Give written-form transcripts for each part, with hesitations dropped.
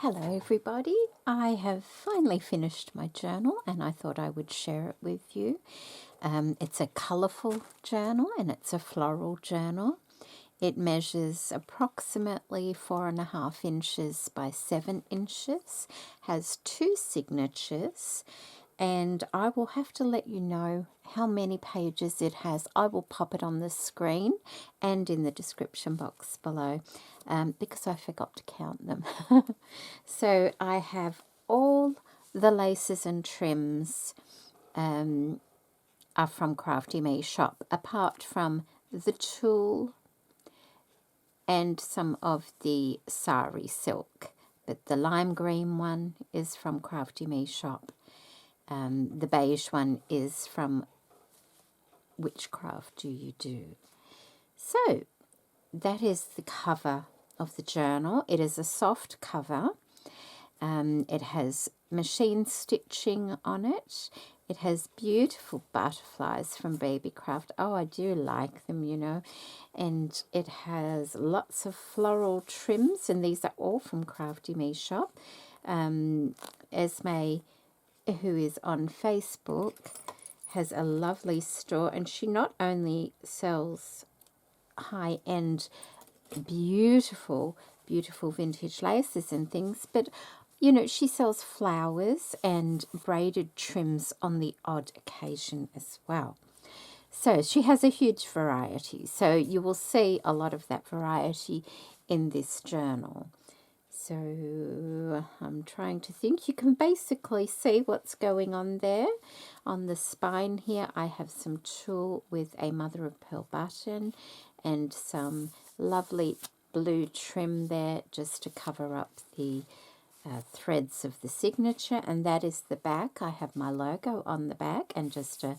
Hello everybody, I have finally finished my journal and I thought I would share it with you. It's a colourful journal and it's a floral journal. It measures approximately 4.5 inches by 7 inches, has 2 signatures, and I will have to let you know how many pages it has. I will pop it on the screen and in the description box below because I forgot to count them. So I have all the laces and trims are from Crafty Me Shop, apart from the tulle and some of the sari silk. But the lime green one is from Crafty Me Shop. The beige one is from Which Craft Do You Do? So that is the cover of the journal. It is a soft cover. It has machine stitching on it. It has beautiful butterflies from Babycraft. Oh, I do like them, you know. And it has lots of floral trims, and these are all from Crafty Me Shop. Esme, who is on Facebook, has a lovely store, and she not only sells high-end, beautiful vintage laces and things, but you know, she sells flowers and braided trims on the odd occasion as well. So she has a huge variety. So you will see a lot of that variety in this journal. So I'm trying to think. You can basically see what's going on there. On the spine here, I have some tulle with a mother of pearl button and some lovely blue trim there just to cover up the threads of the signature, and that is the back. I have my logo on the back and just a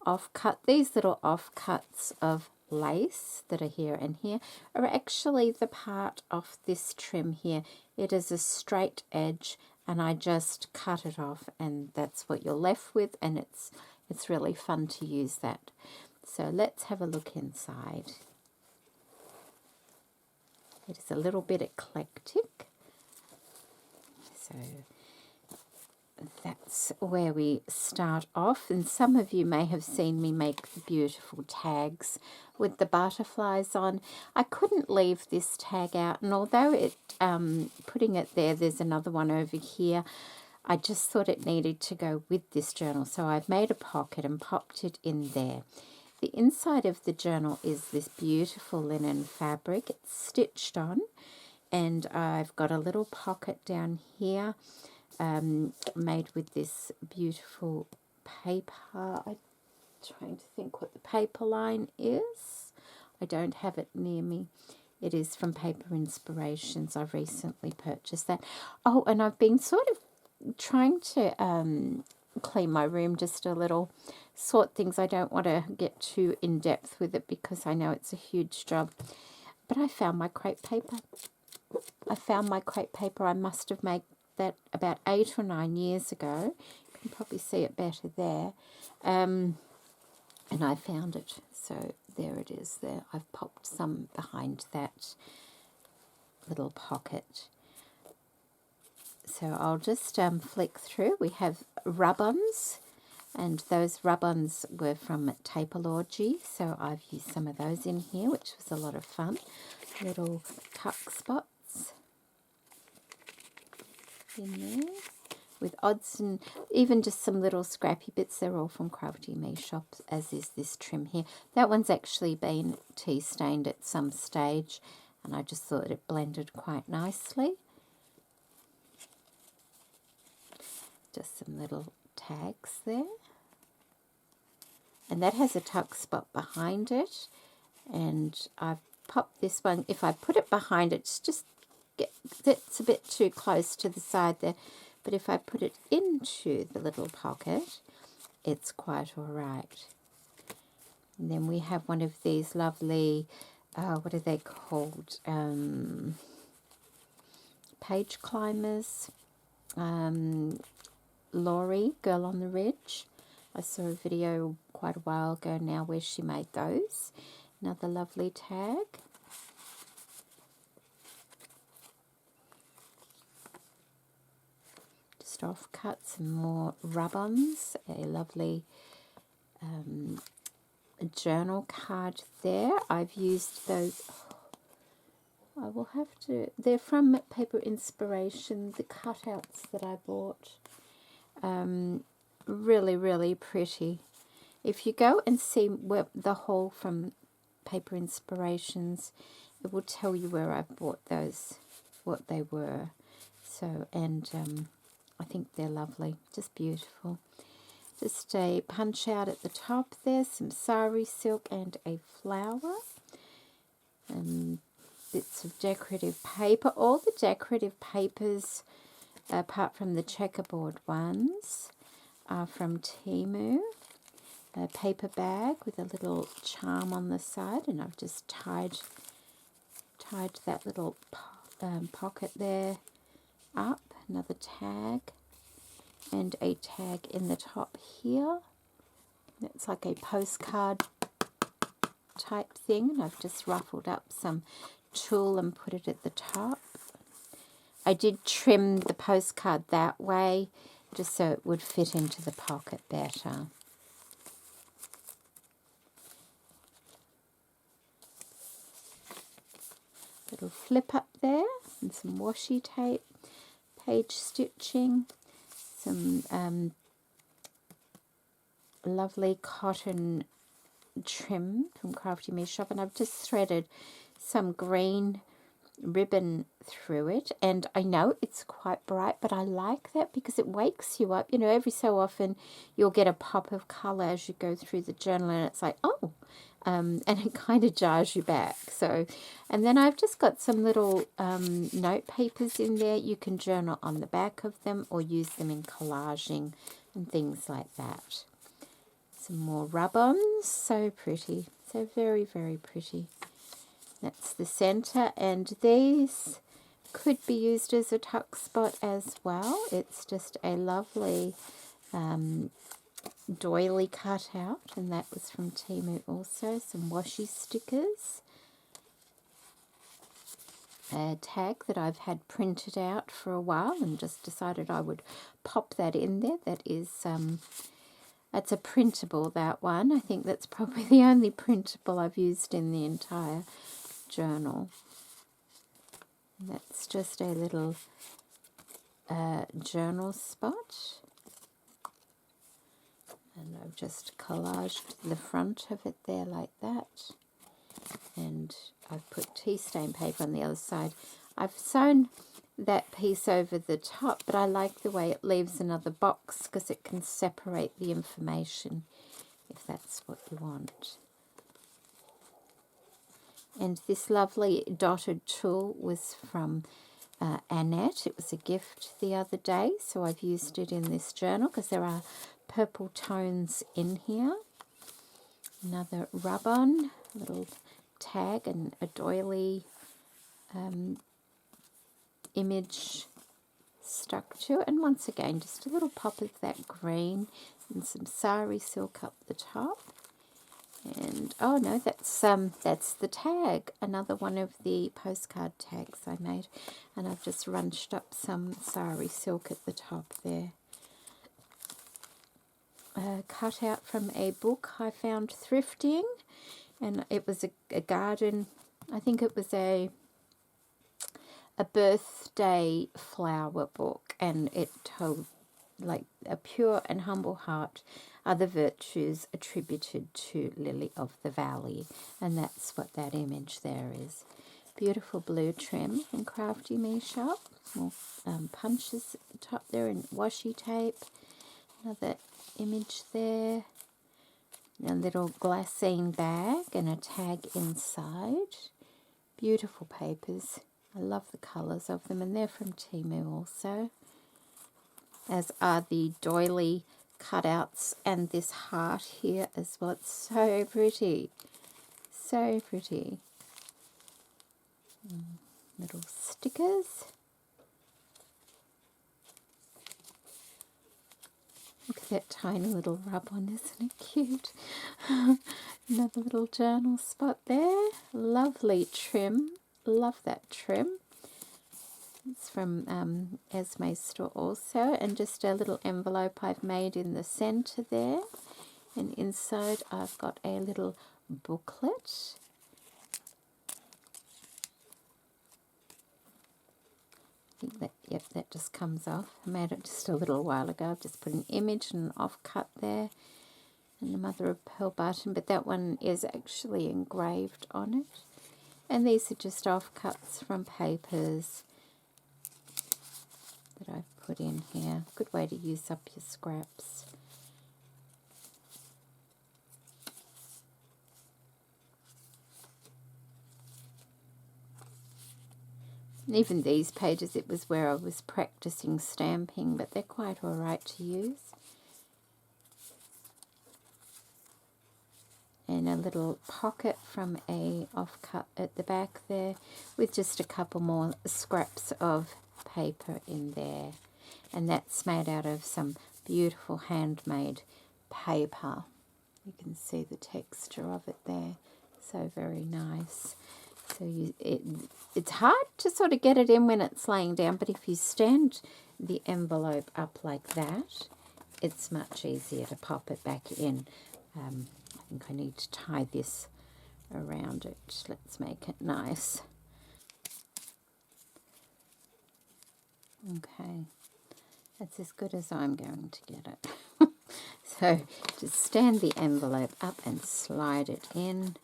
offcut. These little offcuts of lace that are here and here are actually the part of this trim here. It is a straight edge and I just cut it off, and that's what you're left with, and it's really fun to use that. So let's have a look inside. It is a little bit eclectic. So that's where we start off, and some of you may have seen me make the beautiful tags with the butterflies on. I couldn't leave this tag out, and although it putting it there, there's another one over here, I just thought it needed to go with this journal, so I've made a pocket and popped it in there. The inside of the journal is this beautiful linen fabric. It's stitched on, and I've got a little pocket down here made with this beautiful paper. I'm trying to think what the paper line is. I don't have it near me. It is from Paper Inspirations. I've recently purchased that. Oh, and I've been sort of trying to clean my room just a little, sort things. I don't want to get too in depth with it because I know it's a huge job. But I found my crepe paper. I must have made that about 8 or 9 years ago. You can probably see it better there. And I found it. So there it is there. I've popped some behind that little pocket. So I'll just flick through. We have rub-ons, and those rub-ons were from Tapeology. So I've used some of those in here, which was a lot of fun. Little tuck spots in there with odds and even just some little scrappy bits. They're all from Crafty Me Shop, as is this trim here. That one's actually been tea stained at some stage, and I just thought it blended quite nicely. Just some little tags there, and that has a tuck spot behind it, and I've popped this one. If I put it behind it, it's a bit too close to the side there, but if I put it into the little pocket, it's quite all right. And then we have one of these lovely, what are they called? Page climbers. Laurie, Girl on the Ridge. I saw a video quite a while ago now where she made those. Another lovely tag. closed off cut, some more rub-ons, a lovely journal card there. I've used those. I will have to, they're from Paper Inspiration, the cutouts that I bought. Really, really pretty. If you go and see the haul from Paper Inspirations, it will tell you where I bought those, what they were. So, and I think they're lovely, just beautiful. Just a punch out at the top there, some sari silk and a flower. Bits of decorative paper. All the decorative papers, apart from the checkerboard ones, are from Temu. A paper bag with a little charm on the side, and I've just tied that little pocket there up. Another tag, and a tag in the top here. It's like a postcard type thing, and I've just ruffled up some tulle and put it at the top. I did trim the postcard that way just so it would fit into the pocket better. Little flip up there, and some washi tape, page stitching, some lovely cotton trim from Crafty Me Shop, and I've just threaded some green ribbon through it, and I know it's quite bright, but I like that because it wakes you up. You know, every so often you'll get a pop of colour as you go through the journal, and it's like, oh, and it kind of jars you back. So, and then I've just got some little note papers in there. You can journal on the back of them or use them in collaging and things like that. Some more rub-ons, so pretty, so very, very pretty. That's the centre, and these could be used as a tuck spot as well. It's just a lovely doily cutout, and that was from Temu also. Some washi stickers. A tag that I've had printed out for a while and just decided I would pop that in there. That is, that's a printable, that one. I think that's probably the only printable I've used in the entire journal. And that's just a little journal spot. And I've just collaged the front of it there like that. And I've put tea stain paper on the other side. I've sewn that piece over the top, but I like the way it leaves another box because it can separate the information if that's what you want. And this lovely dotted tulle was from Annette. It was a gift the other day, so I've used it in this journal because there are purple tones in here. Another rub-on, little tag and a doily image stuck to it. And once again, just a little pop of that green and some sari silk up the top. And oh no, that's the tag, another one of the postcard tags I made, and I've just runched up some sari silk at the top there. Cut out from a book I found thrifting, and it was a garden. I think it was a birthday flower book, and it told like a pure and humble heart are the virtues attributed to Lily of the Valley, and that's what that image there is. Beautiful blue trim from Crafty Me Shop. More punches at the top there in washi tape. Another image there. A little glassine bag and a tag inside. Beautiful papers. I love the colours of them, and they're from Temu also. As are the doily cutouts and this heart here as well. It's so pretty. So pretty. Little stickers. Look at that tiny little rub-on, isn't it cute? Another little journal spot there. Lovely trim. Love that trim. It's from Esme's store also, and just a little envelope I've made in the centre there. And inside I've got a little booklet. I think that, yep, that just comes off. I made it just a little while ago. I've just put an image and an offcut there, and the mother of pearl button, but that one is actually engraved on it. And these are just offcuts from papers that I've put in here. Good way to use up your scraps. And even these pages, it was where I was practicing stamping, but they're quite alright to use. And a little pocket from a offcut at the back there, with just a couple more scraps of paper in there. And that's made out of some beautiful handmade paper. You can see the texture of it there. So very nice. So it's hard to sort of get it in when it's laying down, but if you stand the envelope up like that, it's much easier to pop it back in. I think I need to tie this around it. Let's make it nice. Okay, that's as good as I'm going to get it. So just stand the envelope up and slide it in.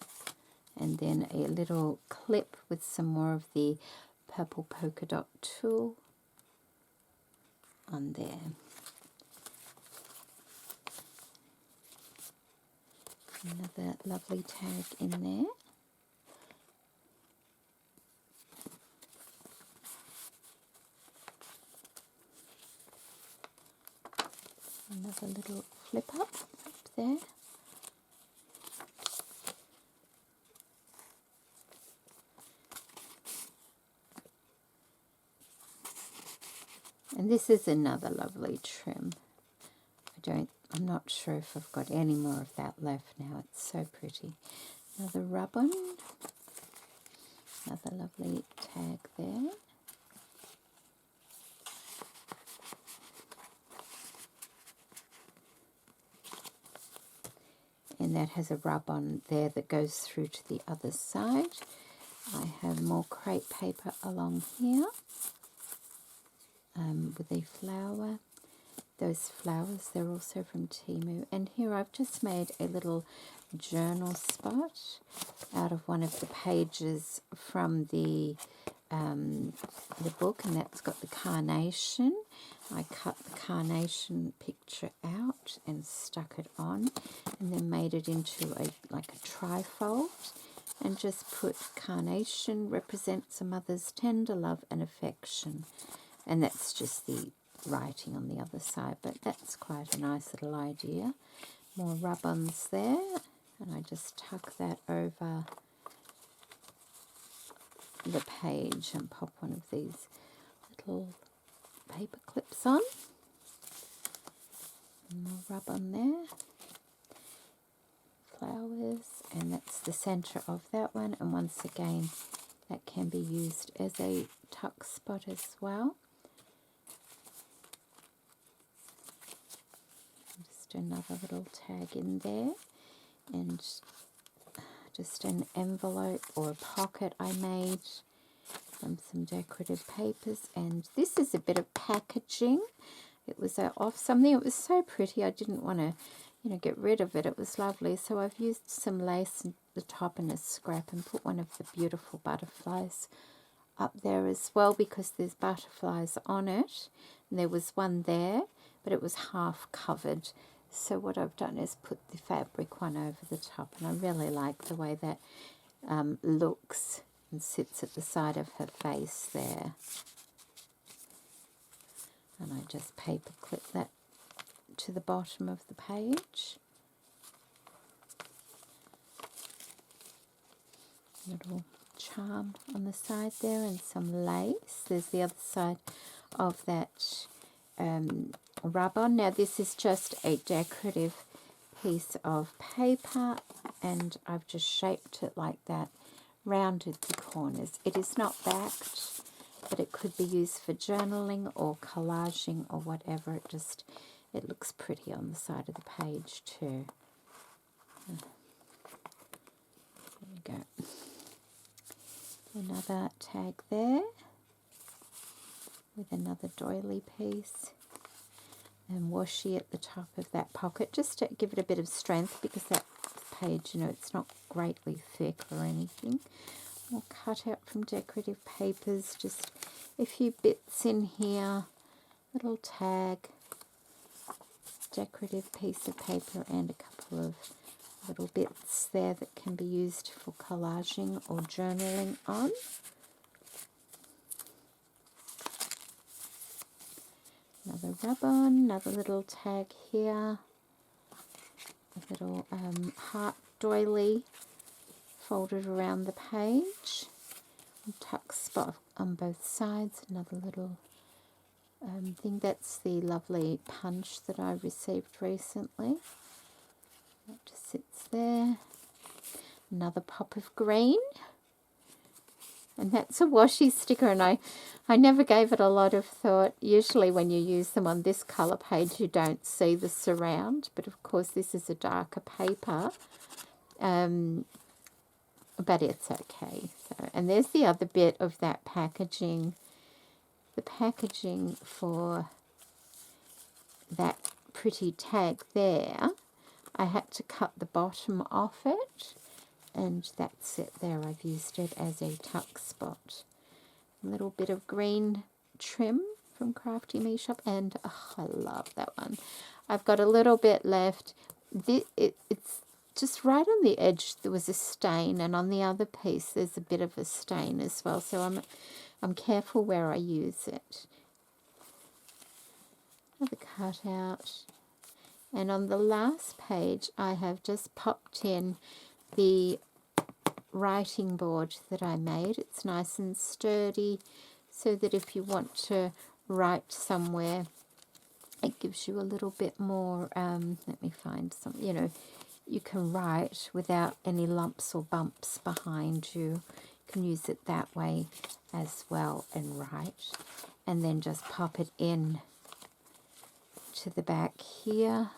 And then a little clip with some more of the purple polka dot tulle on there. Another lovely tag in there. Another little flip up there. And this is another lovely trim. I'm not sure if I've got any more of that left now. It's so pretty. Another rub-on. Another lovely tag there. And that has a rub-on there that goes through to the other side. I have more crepe paper along here. With a flower. Those flowers, they're also from Temu. And here I've just made a little journal spot out of one of the pages from the book, and that's got the carnation. I cut the carnation picture out and stuck it on, and then made it into like a trifold, and just put carnation represents a mother's tender love and affection. And that's just the writing on the other side, but that's quite a nice little idea. More rub-ons there, and I just tuck that over the page and pop one of these little paper clips on. And more rub-on there. Flowers, and that's the centre of that one, and once again that can be used as a tuck spot as well. Another little tag in there, and just an envelope or a pocket I made from some decorative papers. And this is a bit of packaging. It was off something. It was so pretty. I didn't want to get rid of it. It was lovely. So I've used some lace at the top and a scrap, and put one of the beautiful butterflies up there as well, because there's butterflies on it. And there was one there, but it was half covered. So what I've done is put the fabric one over the top, and I really like the way that looks and sits at the side of her face there. And I just paper clip that to the bottom of the page. Little charm on the side there, and some lace. There's the other side of that rub-on. Now this is just a decorative piece of paper, and I've just shaped it like that, rounded the corners. It is not backed, but it could be used for journaling or collaging or whatever. It looks pretty on the side of the page too. There we go. Another tag there with another doily piece and washi at the top of that pocket, just to give it a bit of strength, because that page, you know, it's not greatly thick or anything. We'll cut out from decorative papers, just a few bits in here, little tag, decorative piece of paper, and a couple of little bits there that can be used for collaging or journaling on. Another rub-on, another little tag here, a little heart doily folded around the page, tuck spot on both sides, another little thing. That's the lovely punch that I received recently. That just sits there. Another pop of green. And that's a washi sticker, and I never gave it a lot of thought. Usually when you use them on this colour page, you don't see the surround, but of course this is a darker paper, but it's okay. So, and there's the other bit of that packaging, the packaging for that pretty tag there. I had to cut the bottom off it, and that's it there. I've used it as a tuck spot. A little bit of green trim from Crafty Me Shop, and oh, I love that one. I've got a little bit left. It's just right on the edge there was a stain, and on the other piece there's a bit of a stain as well, so I'm careful where I use it. Another cutout. And on the last page I have just popped in the writing board that I made. It's nice and sturdy, so that if you want to write somewhere, it gives you a little bit more, let me find some, you know, you can write without any lumps or bumps behind you. You can use it that way as well and write, and then just pop it in to the back here.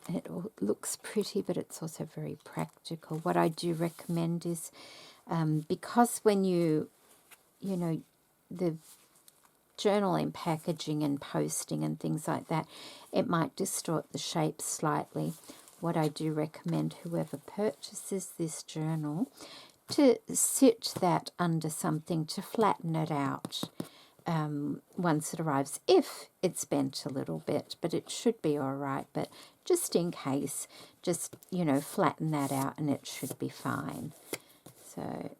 It looks pretty, but it's also very practical. What I do recommend is, because when you know, the journaling, packaging and posting and things like that, it might distort the shape slightly. What I do recommend whoever purchases this journal to sit that under something to flatten it out once it arrives, if it's bent a little bit, but it should be all right. But just in case, just, you know, flatten that out and it should be fine. So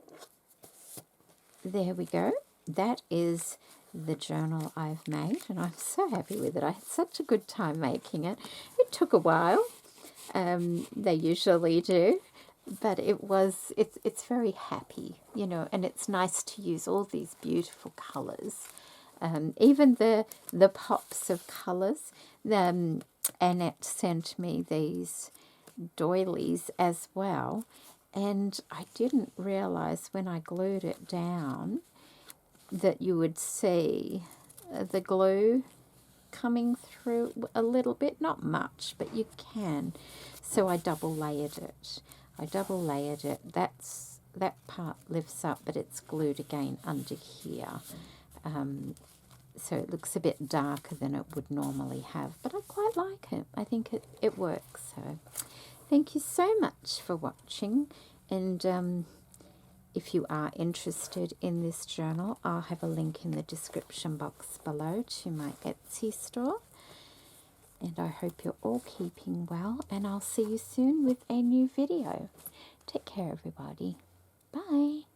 there we go. That is the journal I've made, and I'm so happy with it. I had such a good time making it. It took a while. They usually do. But it's very happy, you know, and it's nice to use all these beautiful colours. Even the pops of colours. Annette sent me these doilies as well, and I didn't realise when I glued it down that you would see the glue coming through a little bit, not much, but you can. So I double layered it. That part lifts up, but it's glued again under here. So it looks a bit darker than it would normally have, but I quite like it. I think it works. So thank you so much for watching, and if you are interested in this journal, I'll have a link in the description box below to my Etsy store. And I hope you're all keeping well, and I'll see you soon with a new video. Take care, everybody. Bye.